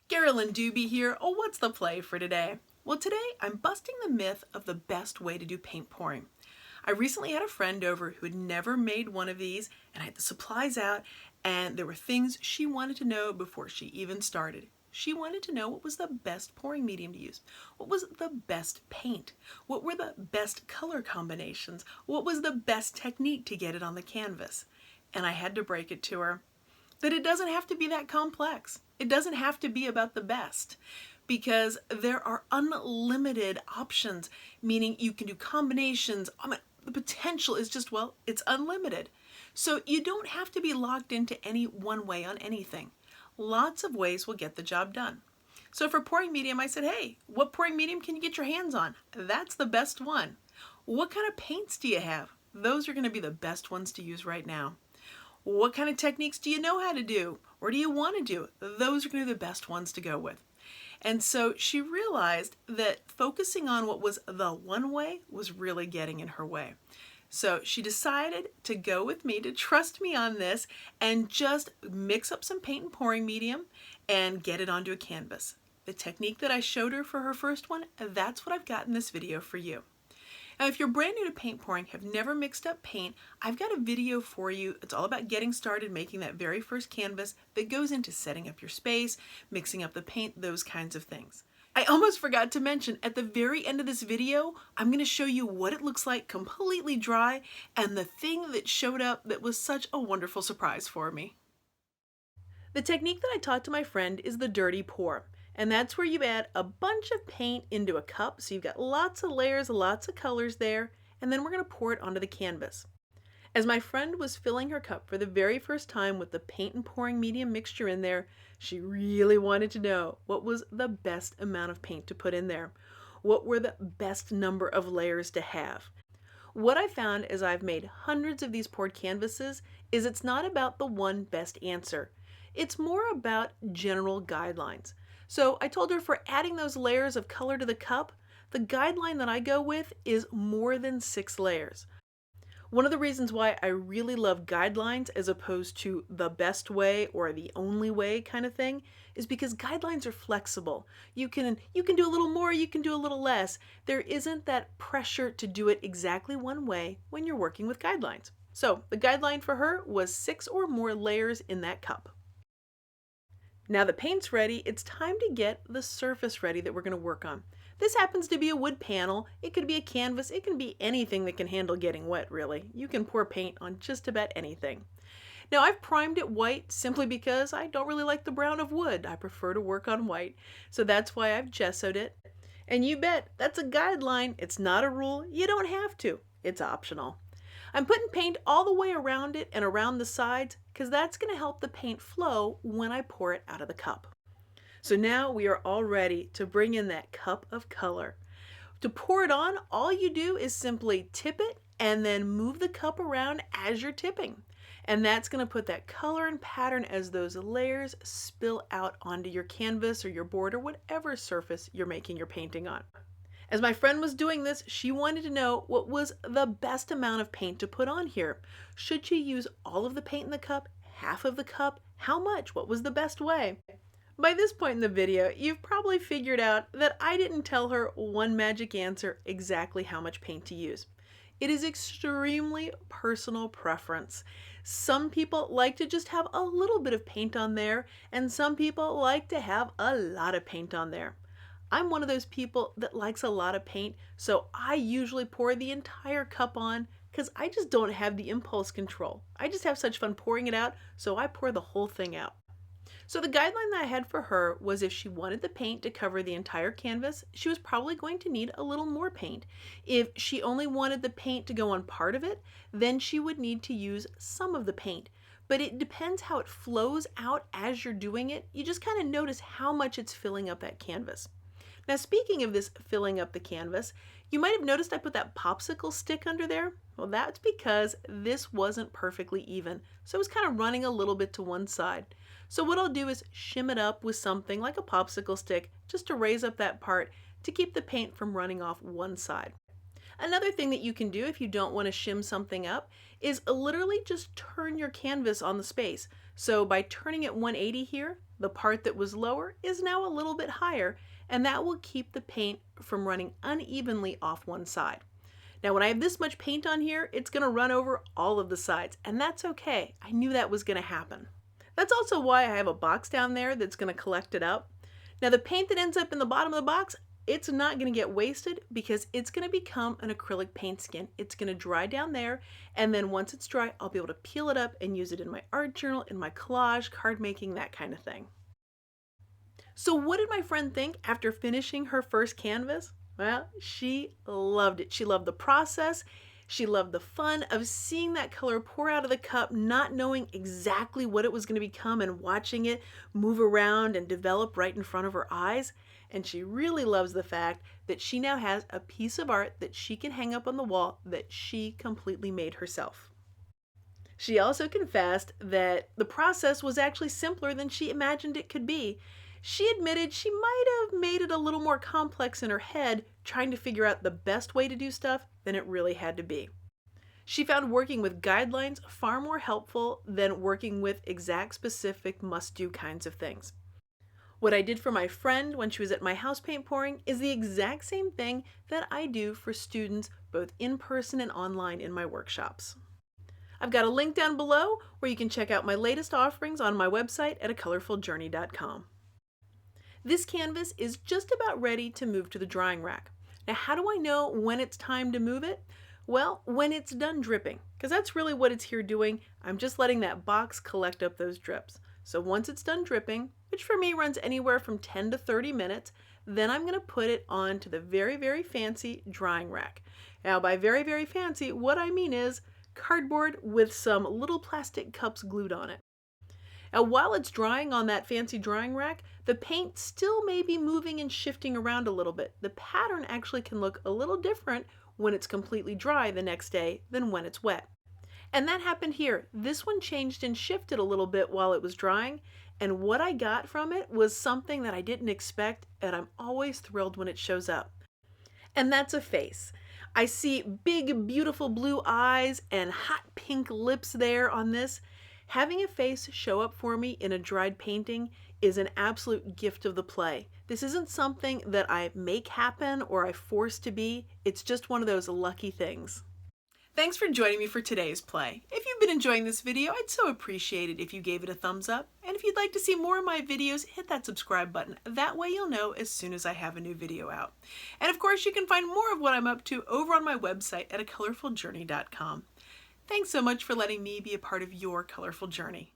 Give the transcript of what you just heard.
Carolyn Doobie here. Oh, what's the play for today? Well, today I'm busting the myth of the best way to do paint pouring. I recently had a friend over who had never made one of these, and I had the supplies out, and there were things she wanted to know before she even started. She wanted to know what was the best pouring medium to use, what was the best paint, what were the best color combinations, what was the best technique to get it on the canvas. And I had to break it to her that it doesn't have to be that complex. It doesn't have to be about the best, because there are unlimited options, meaning you can do combinations. The potential is just, well, it's unlimited. So you don't have to be locked into any one way on anything. Lots of ways will get the job done. So for pouring medium, I said, hey, what pouring medium can you get your hands on? That's the best one. What kind of paints do you have? Those are going to be the best ones to use right now. What kind of techniques do you know how to do? Or do you want to do? Those are going to be the best ones to go with. And so she realized that focusing on what was the one way was really getting in her way. So she decided to go with me, to trust me on this, and just mix up some paint and pouring medium and get it onto a canvas. The technique that I showed her for her first one, that's what I've got in this video for you. Now, if you're brand new to paint pouring, have never mixed up paint, I've got a video for you. It's all about getting started making that very first canvas that goes into setting up your space, mixing up the paint, those kinds of things. I almost forgot to mention, at the very end of this video, I'm going to show you what it looks like completely dry and the thing that showed up that was such a wonderful surprise for me. The technique that I taught to my friend is the dirty pour. And that's where you add a bunch of paint into a cup, so you've got lots of layers, lots of colors there, and then we're going to pour it onto the canvas. As my friend was filling her cup for the very first time with the paint and pouring medium mixture in there, she really wanted to know what was the best amount of paint to put in there. What were the best number of layers to have? What I found as I've made hundreds of these poured canvases is it's not about the one best answer. It's more about general guidelines. So I told her for adding those layers of color to the cup, the guideline that I go with is more than 6 layers. One of the reasons why I really love guidelines as opposed to the best way or the only way kind of thing is because guidelines are flexible. You can do a little more, you can do a little less. There isn't that pressure to do it exactly one way when you're working with guidelines. So the guideline for her was 6 or more layers in that cup. Now the paint's ready, it's time to get the surface ready that we're going to work on. This happens to be a wood panel, it could be a canvas, it can be anything that can handle getting wet really. You can pour paint on just about anything. Now I've primed it white simply because I don't really like the brown of wood. I prefer to work on white, so that's why I've gessoed it. And you bet, that's a guideline, it's not a rule, you don't have to, it's optional. I'm putting paint all the way around it and around the sides because that's going to help the paint flow when I pour it out of the cup. So now we are all ready to bring in that cup of color. To pour it on, all you do is simply tip it and then move the cup around as you're tipping. And that's going to put that color and pattern as those layers spill out onto your canvas or your board or whatever surface you're making your painting on. As my friend was doing this, she wanted to know what was the best amount of paint to put on here. Should she use all of the paint in the cup, half of the cup, how much, what was the best way? By this point in the video, you've probably figured out that I didn't tell her one magic answer exactly how much paint to use. It is extremely personal preference. Some people like to just have a little bit of paint on there, and some people like to have a lot of paint on there. I'm one of those people that likes a lot of paint, so I usually pour the entire cup on because I just don't have the impulse control. I just have such fun pouring it out, so I pour the whole thing out. So the guideline that I had for her was if she wanted the paint to cover the entire canvas, she was probably going to need a little more paint. If she only wanted the paint to go on part of it, then she would need to use some of the paint. But it depends how it flows out as you're doing it. You just kind of notice how much it's filling up that canvas. Now speaking of this filling up the canvas, you might have noticed I put that popsicle stick under there. Well, that's because this wasn't perfectly even, so it was kind of running a little bit to one side. So what I'll do is shim it up with something like a popsicle stick just to raise up that part to keep the paint from running off one side. Another thing that you can do if you don't want to shim something up is literally just turn your canvas on the space. So by turning it 180 here, the part that was lower is now a little bit higher, and that will keep the paint from running unevenly off one side. Now when I have this much paint on here, it's going to run over all of the sides, and that's okay. I knew that was going to happen. That's also why I have a box down there that's going to collect it up. Now the paint that ends up in the bottom of the box, it's not going to get wasted because it's going to become an acrylic paint skin. It's going to dry down there, and then once it's dry, I'll be able to peel it up and use it in my art journal, in my collage, card making, that kind of thing. So what did my friend think after finishing her first canvas? Well, she loved it. She loved the process. She loved the fun of seeing that color pour out of the cup, not knowing exactly what it was going to become and watching it move around and develop right in front of her eyes. And she really loves the fact that she now has a piece of art that she can hang up on the wall that she completely made herself. She also confessed that the process was actually simpler than she imagined it could be. She admitted she might have made it a little more complex in her head, trying to figure out the best way to do stuff than it really had to be. She found working with guidelines far more helpful than working with exact specific must-do kinds of things. What I did for my friend when she was at my house paint pouring is the exact same thing that I do for students both in person and online in my workshops. I've got a link down below where you can check out my latest offerings on my website at acolorfuljourney.com. This canvas is just about ready to move to the drying rack. Now, how do I know when it's time to move it? Well, when it's done dripping, because that's really what it's here doing. I'm just letting that box collect up those drips. So once it's done dripping, which for me runs anywhere from 10 to 30 minutes, then I'm going to put it onto the very, very fancy drying rack. Now, by very, very fancy, what I mean is cardboard with some little plastic cups glued on it. Now, while it's drying on that fancy drying rack, the paint still may be moving and shifting around a little bit. The pattern actually can look a little different when it's completely dry the next day than when it's wet. And that happened here. This one changed and shifted a little bit while it was drying, and what I got from it was something that I didn't expect, and I'm always thrilled when it shows up. And that's a face. I see big, beautiful blue eyes and hot pink lips there on this. Having a face show up for me in a dried painting is an absolute gift of the play. This isn't something that I make happen or I force to be. It's just one of those lucky things. Thanks for joining me for today's play. If you've been enjoying this video, I'd so appreciate it if you gave it a thumbs up. And if you'd like to see more of my videos, hit that subscribe button. That way you'll know as soon as I have a new video out. And of course, you can find more of what I'm up to over on my website at acolorfuljourney.com. Thanks so much for letting me be a part of your colorful journey.